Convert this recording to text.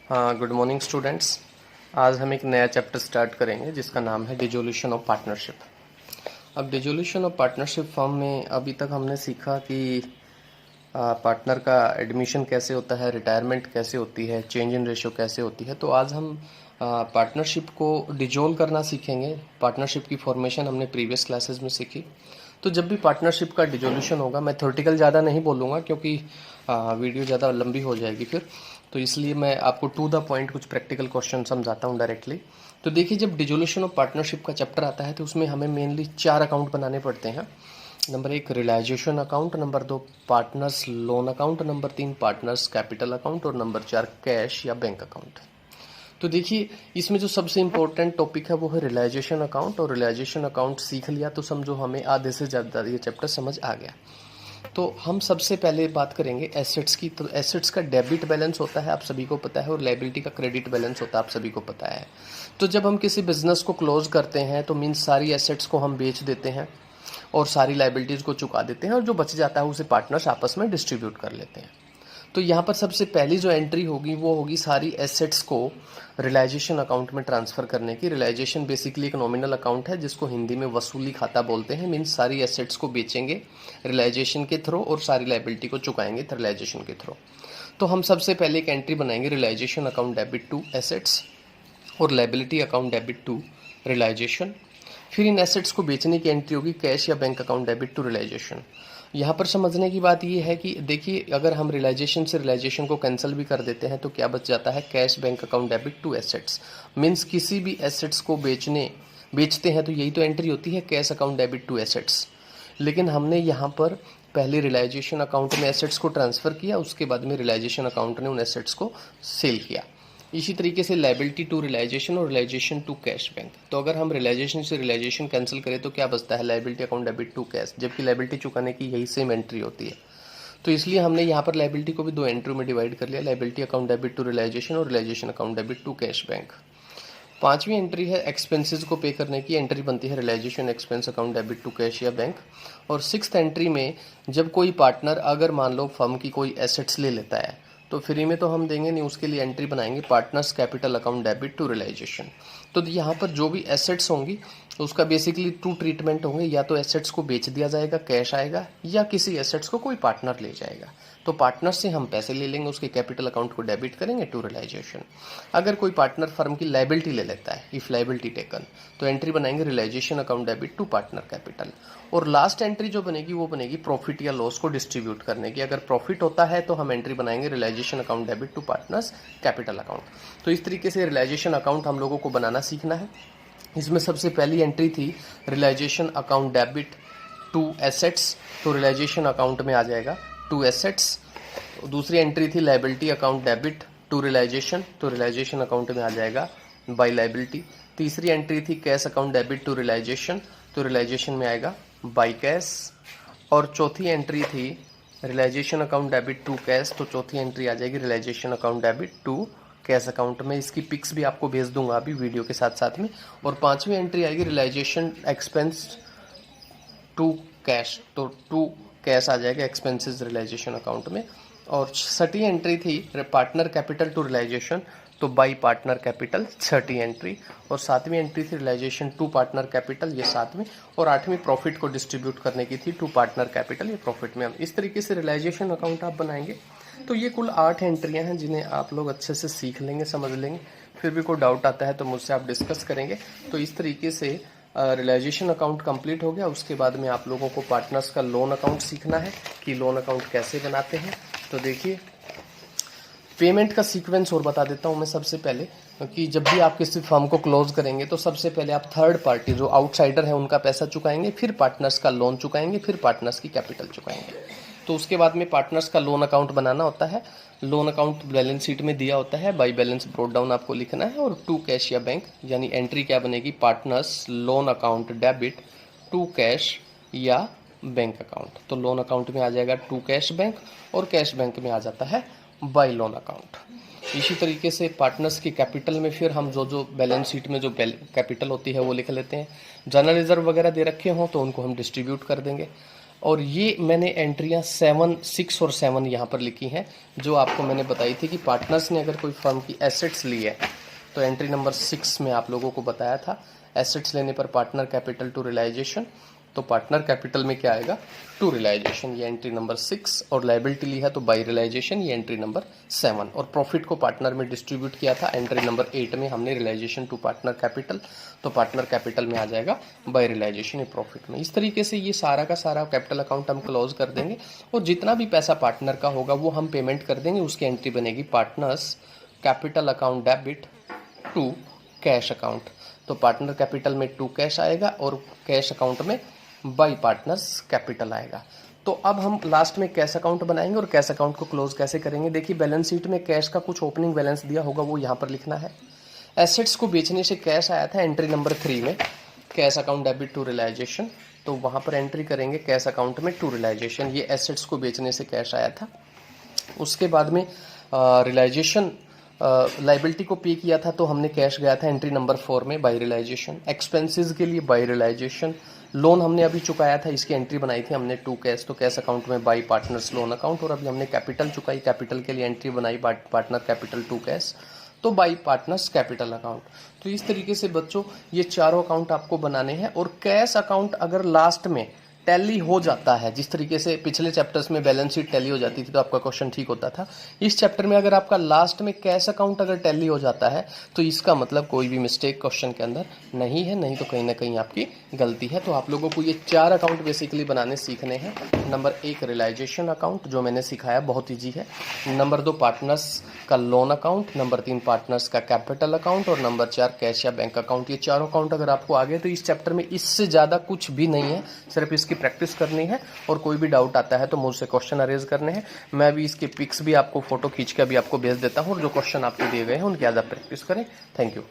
हाँ, good morning students. आज हम एक नया चैप्टर स्टार्ट करेंगे जिसका नाम है डिसोल्यूशन ऑफ पार्टनरशिप। अब डिसोल्यूशन ऑफ पार्टनरशिप फॉर्म में अभी तक हमने सीखा कि पार्टनर का एडमिशन कैसे होता है, रिटायरमेंट कैसे होती है, चेंज इन रेशियो कैसे होती है। तो आज हम पार्टनरशिप को डिजोल्व करना सीखेंगे। पार्टनरशिप की फॉर्मेशन हमने प्रीवियस क्लासेस में सीखी। तो जब भी पार्टनरशिप का डिसोल्यूशन होगा, मैं थ्योरेटिकल ज़्यादा नहीं बोलूँगा क्योंकि वीडियो ज़्यादा लंबी हो जाएगी फिर, तो इसलिए मैं आपको टू द पॉइंट कुछ प्रैक्टिकल क्वेश्चन समझाता हूँ डायरेक्टली। तो देखिए, जब डिसोल्यूशन ऑफ पार्टनरशिप का चैप्टर आता है तो उसमें हमें मेनली 4 अकाउंट बनाने पड़ते हैं। Number 1 realisation account, number 2 partners loan account, number 3 partners capital account और नंबर 4 कैश या बैंक अकाउंट। तो देखिए, इसमें जो सबसे इम्पोर्टेंट टॉपिक है वो है रियलाइजेशन अकाउंट, और रियलाइजेशन अकाउंट सीख लिया तो समझो हमें आधे से ज़्यादा ये चैप्टर समझ आ गया। तो हम सबसे पहले बात करेंगे एसेट्स की। तो एसेट्स का डेबिट बैलेंस होता है, आप सभी को पता है, और लायबिलिटी का क्रेडिट बैलेंस होता है, आप सभी को पता है। तो जब हम किसी बिजनेस को क्लोज करते हैं तो मीन्स सारी एसेट्स को हम बेच देते हैं और सारी लायबिलिटीज़ को चुका देते हैं, और जो बच जाता है उसे पार्टनर्स आपस में डिस्ट्रीब्यूट कर लेते हैं। तो यहाँ पर सबसे पहली जो एंट्री होगी वो होगी सारी एसेट्स को रियलाइजेशन अकाउंट में ट्रांसफ़र करने की। रियलाइजेशन बेसिकली एक नॉमिनल अकाउंट है जिसको हिंदी में वसूली खाता बोलते हैं। मीन्स सारी एसेट्स को बेचेंगे रियलाइजेशन के थ्रू और सारी लायबिलिटी को चुकाएंगे रियलाइजेशन के थ्रू। तो हम सबसे पहले एक एंट्री बनाएंगे realisation account debit to assets और liability account debit to realization. फिर इन एसेट्स को बेचने की एंट्री होगी कैश या bank account debit to realisation. यहाँ पर समझने की बात यह है कि देखिए, अगर हम रियलाइजेशन से रियलाइजेशन को कैंसिल भी कर देते हैं तो क्या बच जाता है, cash bank account debit to assets. Means किसी भी एसेट्स को बेचते हैं तो यही तो एंट्री होती है, cash account debit to assets. लेकिन हमने यहाँ पर पहले रियलाइजेशन अकाउंट में एसेट्स को ट्रांसफ़र किया, उसके बाद में रियलाइजेशन अकाउंट ने उन एसेट्स को सेल किया। इसी तरीके से लायबिलिटी टू रियलाइजेशन और रियलाइजेशन टू कैश बैंक। तो अगर हम रियलाइजेशन से रियलाइजेशन कैंसिल करें तो क्या बचता है, liability account debit to cash, जबकि लायबिलिटी चुकाने की यही सेम एंट्री होती है। तो इसलिए हमने यहाँ पर लायबिलिटी को भी 2 एंट्री में डिवाइड कर लिया, liability account debit to realization और realization account debit to cash bank. 5वीं एंट्री है एक्सपेंसेस को पे करने की। एंट्री बनती है realization expense account debit to cash या बैंक। और 6th एंट्री में जब कोई पार्टनर अगर मान लो फर्म की कोई एसेट्स ले लेता है तो फ्री में तो हम देंगे नहीं, उसके लिए एंट्री बनाएंगे partners capital account debit to realisation. तो यहाँ पर जो भी एसेट्स होंगी उसका बेसिकली 2 ट्रीटमेंट होंगे, या तो एसेट्स को बेच दिया जाएगा, कैश आएगा, या किसी एसेट्स को कोई पार्टनर ले जाएगा। तो पार्टनर से हम पैसे ले लेंगे, उसके कैपिटल अकाउंट को डेबिट करेंगे टू रियलाइजेशन। अगर कोई पार्टनर फर्म की लायबिलिटी ले लेता है, इफ लायबिलिटी टेकन, तो एंट्री बनाएंगे realisation account debit to partner capital. और लास्ट एंट्री जो बनेगी वो बनेगी प्रॉफिट या लॉस को डिस्ट्रीब्यूट करने की। अगर प्रॉफिट होता है तो हम एंट्री बनाएंगे realisation account debit to partners capital account. तो इस तरीके से रियलाइजेशन अकाउंट हम लोगों को बनाना सीखना है। इसमें सबसे पहली एंट्री थी realisation account debit to assets, तो रियलाइजेशन अकाउंट में आ जाएगा टू एसेट्स। दूसरी एंट्री थी liability account debit to realisation, तो रियलाइजेशन अकाउंट में आ जाएगा बाय लायबिलिटी। तीसरी एंट्री थी cash account debit to realisation, तो रियलाइजेशन में आएगा बाय कैश। और चौथी एंट्री थी realisation account debit to cash, तो चौथी एंट्री आ जाएगी realisation account debit to cash account में। इसकी पिक्स भी आपको भेज दूंगा अभी वीडियो के साथ साथ में। और 5वीं एंट्री आएगी रियलाइजेशन एक्सपेंस टू कैश, तो टू कैश आ जाएगा एक्सपेंसेस रियलाइजेशन अकाउंट में। और 6ठी एंट्री थी पार्टनर कैपिटल टू रियलाइजेशन, तो बाई पार्टनर कैपिटल 6ठी एंट्री। और 7वीं एंट्री थी रियलाइजेशन टू पार्टनर कैपिटल, ये 7वीं। और 8वीं प्रॉफिट को डिस्ट्रीब्यूट करने की थी टू पार्टनर कैपिटल, ये प्रॉफिट में हम इस तरीके से रियलाइजेशन अकाउंट आप बनाएंगे। तो ये कुल 8 एंट्रियाँ हैं जिन्हें आप लोग अच्छे से सीख लेंगे, समझ लेंगे। फिर भी कोई डाउट आता है तो मुझसे आप डिस्कस करेंगे। तो इस तरीके से रियलाइजेशन अकाउंट कंप्लीट हो गया। उसके बाद में आप लोगों को पार्टनर्स का लोन अकाउंट सीखना है कि लोन अकाउंट कैसे बनाते हैं। तो देखिए, पेमेंट का सीक्वेंस और बता देता हूं मैं सबसे पहले, कि जब भी आप किसी फर्म को क्लोज करेंगे तो सबसे पहले आप थर्ड पार्टी जो आउटसाइडर है उनका पैसा चुकाएंगे, फिर पार्टनर्स का लोन चुकाएंगे, फिर पार्टनर्स की कैपिटल चुकाएंगे। तो उसके बाद में पार्टनर्स का लोन अकाउंट बनाना होता है। लोन अकाउंट बैलेंस शीट में दिया होता है, बाई बैलेंस ब्रोड डाउन आपको लिखना है। और टू कैश या बैंक, यानी एंट्री क्या बनेगी, partners loan account debit to cash या बैंक अकाउंट। तो लोन अकाउंट में आ जाएगा टू कैश बैंक, और कैश बैंक में आ जाता है बाय लोन अकाउंट। इसी तरीके से पार्टनर्स की कैपिटल में फिर हम जो बैलेंस शीट में जो कैपिटल होती है वो लिख लेते हैं। जनरल रिजर्व वगैरह दे रखे हों तो उनको हम डिस्ट्रीब्यूट कर देंगे। और ये मैंने एंट्रियां 7, 6 और 7 यहाँ पर लिखी हैं, जो आपको मैंने बताई थी कि पार्टनर्स ने अगर कोई फर्म की एसेट्स ली है तो एंट्री नंबर 6 में आप लोगों को बताया था, एसेट्स लेने पर पार्टनर कैपिटल टू रियलाइजेशन, तो पार्टनर कैपिटल में क्या आएगा, टू रियलाइजेशन, ये एंट्री नंबर 6, और लायबिलिटी ली है तो बाई रियलाइजेशन, ये एंट्री नंबर 7, और प्रॉफिट को पार्टनर में डिस्ट्रीब्यूट किया था एंट्री नंबर 8 में हमने रियलाइजेशन टू पार्टनर कैपिटल, तो पार्टनर कैपिटल में आ जाएगा बाई रियलाइजेशन ये प्रॉफिट में। इस तरीके से ये सारा का सारा कैपिटल अकाउंट हम क्लोज कर देंगे, और जितना भी पैसा पार्टनर का होगा वो हम पेमेंट कर देंगे, उसकी एंट्री बनेगी partners capital account debit to cash account, तो पार्टनर कैपिटल में टू कैश आएगा और कैश अकाउंट में बाई पार्टनर्स कैपिटल आएगा। तो अब हम लास्ट में कैश अकाउंट बनाएंगे और कैश अकाउंट को क्लोज कैसे करेंगे। देखिए बैलेंस शीट में कैश का कुछ ओपनिंग बैलेंस दिया होगा वो यहाँ पर लिखना है। एसेट्स को बेचने से कैश आया था एंट्री नंबर 3 में, cash account debit to realisation, तो वहाँ पर एंट्री करेंगे कैश अकाउंट में टू रियलाइजेशन, ये एसेट्स को बेचने से कैश आया था। उसके बाद में रियलाइजेशन लाइबिलिटी को पे किया था तो हमने कैश गया था एंट्री नंबर 4 में बाई रियलाइजेशन, एक्सपेंसेस के लिए बाई रियलाइजेशन, लोन हमने अभी चुकाया था इसकी एंट्री बनाई थी हमने टू कैश, तो कैश अकाउंट में बाई पार्टनर्स लोन अकाउंट, और अभी हमने कैपिटल चुकाई, कैपिटल के लिए एंट्री बनाई पार्टनर कैपिटल टू कैश, तो बाई पार्टनर्स कैपिटल अकाउंट। तो इस तरीके से बच्चों ये चारों अकाउंट आपको बनाने हैं, और कैश अकाउंट अगर लास्ट में टैली हो जाता है, जिस तरीके से पिछले चैप्टर्स में बैलेंस शीट टैली हो जाती थी तो आपका क्वेश्चन ठीक होता था, इस चैप्टर में अगर आपका लास्ट में कैश अकाउंट अगर टैली हो जाता है तो इसका मतलब कोई भी मिस्टेक क्वेश्चन के अंदर नहीं है, नहीं तो कहीं ना कहीं आपकी गलती है। तो आप लोगों को ये 4 अकाउंट बेसिकली बनाने सीखने हैं। नंबर 1 रियलाइजेशन अकाउंट जो मैंने सिखाया बहुत ईजी है, नंबर 2 पार्टनर्स का लोन अकाउंट, नंबर 3 पार्टनर्स का कैपिटल अकाउंट, और नंबर 4 कैश या बैंक अकाउंट। ये चारों अकाउंट अगर आपको आ गए तो इस चैप्टर में इससे ज़्यादा कुछ भी नहीं है, सिर्फ इसकी प्रैक्टिस करनी है, और कोई भी डाउट आता है तो मुझसे क्वेश्चन अरेज करने हैं। मैं भी इसके पिक्स भी आपको फोटो खींच के अभी आपको भेज देता हूँ, और जो क्वेश्चन आपको दिए गए हैं उनकी ज़्यादा प्रैक्टिस करें। Thank you.